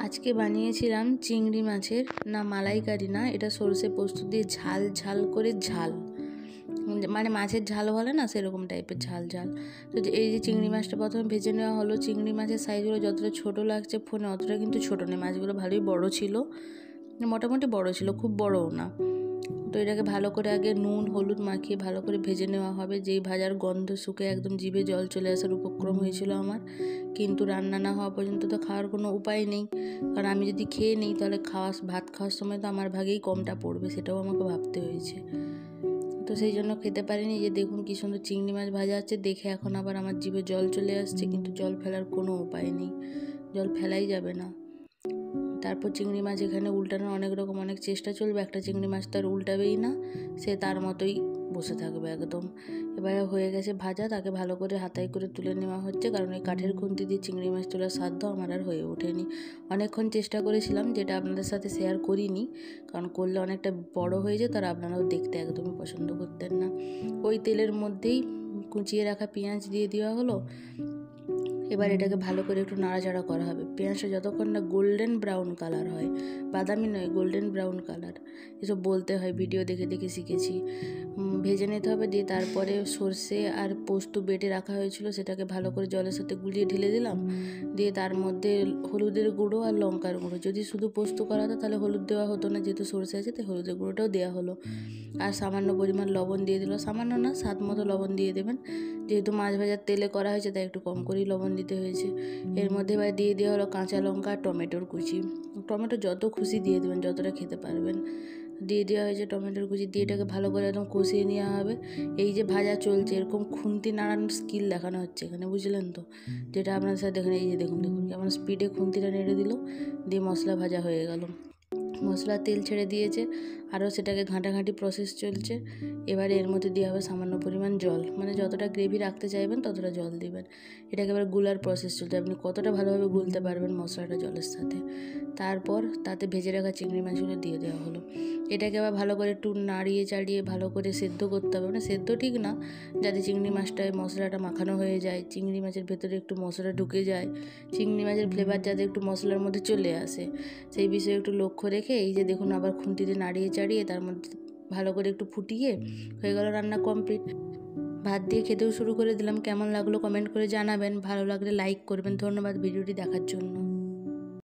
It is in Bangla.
আজকে বানিয়েছিলাম চিংড়ি মাছের না মালাইকারি না, এটা সরষে পোস্ত দিয়ে ঝাল ঝাল করে ঝাল, মানে মাছের ঝাল বলে না সেরকম টাইপের ঝাল ঝাল। তো এই যে চিংড়ি মাছটা প্রথমে ভেজে নেওয়া হলো। চিংড়ি মাছের সাইজগুলো যতটা ছোটো লাগছে ফোনে অতটা কিন্তু ছোটো নেই, মাছগুলো ভালোই বড় ছিল, মোটামুটি বড় ছিল, খুব বড়ও না। তো এটাকে ভালো করে আগে নুন হলুদ মাখিয়ে ভালো করে ভেজে নেওয়া হবে। যেই ভাজার গন্ধ শুকে একদম জিভে জল চলে আসার উপক্রম হয়েছিল আমার, কিন্তু রান্না না হওয়া পর্যন্ত তো খাওয়ার কোনো উপায় নেই, কারণ আমি যদি খেয়ে নিই তাহলে ভাত খাওয়ার সময় তো আমার ভাগেই কমটা পড়বে, সেটাও আমাকে ভাবতে হয়েছে। তো সেই জন্য খেতে পারিনি। যে দেখুন কী সুন্দর চিংড়ি মাছ ভাজা আছে, দেখে এখন আবার আমার জিভে জল চলে আসছে, কিন্তু জল ফেলার কোনো উপায় নেই, জল ফেলাই যাবে না। তারপর চিংড়ি মাছ এখানে উল্টানোর অনেক চেষ্টা চলবে, একটা চিংড়ি মাছ তো আর উল্টাবেই না, সে তার মতোই বসে থাকবে একদম। এবারে হয়ে গেছে ভাজা, তাকে ভালো করে হাতায় করে তুলে নেওয়া হচ্ছে, কারণ এই কাঠের খুন্তি দিয়ে চিংড়ি মাছ তোলার সাধ্য আমার আর হয়ে ওঠেনি। অনেকক্ষণ চেষ্টা করেছিলাম, যেটা আপনাদের সাথে শেয়ার করিনি, কারণ করলে অনেকটা বড় হয়ে যেত আর আপনারাও দেখতে একদমই পছন্দ করতেন না। ওই তেলের মধ্যেই কুচিয়ে রাখা পেঁয়াজ দিয়ে দেওয়া হলো। এবার এটাকে ভালো করে একটু নাড়াচাড়া করা হবে। পেঁয়াজটা যতক্ষণ না গোল্ডেন ব্রাউন কালার হয়, বাদামি নয়, গোল্ডেন ব্রাউন কালার, এসব বলতে হয়, ভিডিও দেখে দেখে শিখেছি। ভেজে নিতে হবে। দিয়ে তারপরে সর্ষে আর পোস্ত বেটে রাখা হয়েছিল, সেটাকে ভালো করে জলের সাথে গুলিয়ে ঢেলে দিলাম। দিয়ে তার মধ্যে হলুদের গুঁড়ো আর লঙ্কার গুঁড়ো, যদি শুধু পোস্ত করা হতো তাহলে হলুদ দেওয়া হতো না, যেহেতু সর্ষে আছে তাই হলুদের গুঁড়োটাও দেওয়া হলো। আর সামান্য পরিমাণ লবণ দিয়ে দিল, সামান্য না, স্বাদ মতো লবণ দিয়ে দেবেন, যেহেতু মাছ ভাজার তেলে করা হয়েছে তাই একটু কম করেই লবণ দিতে হয়েছে। এর মধ্যে এবার দিয়ে দেওয়া হলো কাঁচা লঙ্কা আর টমেটোর কুচি। টমেটো যত খুশি দিয়ে দেবেন, যতটা খেতে পারবেন। দিয়ে দেওয়া হয়েছে টমেটোর কুচি, দিয়ে এটাকে ভালো করে একদম কষিয়ে নেওয়া হবে। এই যে ভাজা চলছে, এরকম খুন্তি নাড়ানোর স্কিল দেখানো হচ্ছে এখানে, বুঝলেন তো, যেটা আপনার সাথে দেখেন। এই যে দেখুন কেমন স্পিডে খুন্তিটা নেড়ে দিল, দিয়ে মশলা ভাজা হয়ে গেল। মশলা তেল ছেড়ে দিয়েছে, আরও সেটাকে ঘাঁটাঘাঁটি প্রসেস চলছে। এবারে এর মধ্যে দেওয়া হবে সামান্য পরিমাণ জল, মানে যতটা গ্রেভি রাখতে চাইবেন ততটা জল দেবেন। এটাকে এবার গুলার প্রসেস চলছে, আপনি কতটা ভালোভাবে গুলতে পারবেন মশলাটা জলের সাথে। তারপর তাতে ভেজে রাখা চিংড়ি মাছগুলো দিয়ে দেওয়া হলো। এটাকে আবার ভালো করে একটু নাড়িয়ে চাড়িয়ে ভালো করে সেদ্ধ করতে হবে, মানে সেদ্ধ ঠিক না, যাতে চিংড়ি মাছটায় মশলাটা মাখানো হয়ে যায়, চিংড়ি মাছের ভেতরে একটু মশলা ঢুকে যায়, চিংড়ি মাছের ফ্লেভার যাতে একটু মশলার মধ্যে চলে আসে, সেই বিষয়ে একটু লক্ষ্য রেখে এই যে দেখুন আবার খুন্তিতে নাড়িয়ে চাড়িয়ে তার মধ্যে ভালো করে একটু ফুটিয়ে হয়ে গেল রান্না কমপ্লিট। ভাত দিয়ে খেতেও শুরু করে দিলাম। কেমন লাগলো কমেন্ট করে জানাবেন, ভালো লাগলে লাইক করবেন। ধন্যবাদ ভিডিওটি দেখার জন্য।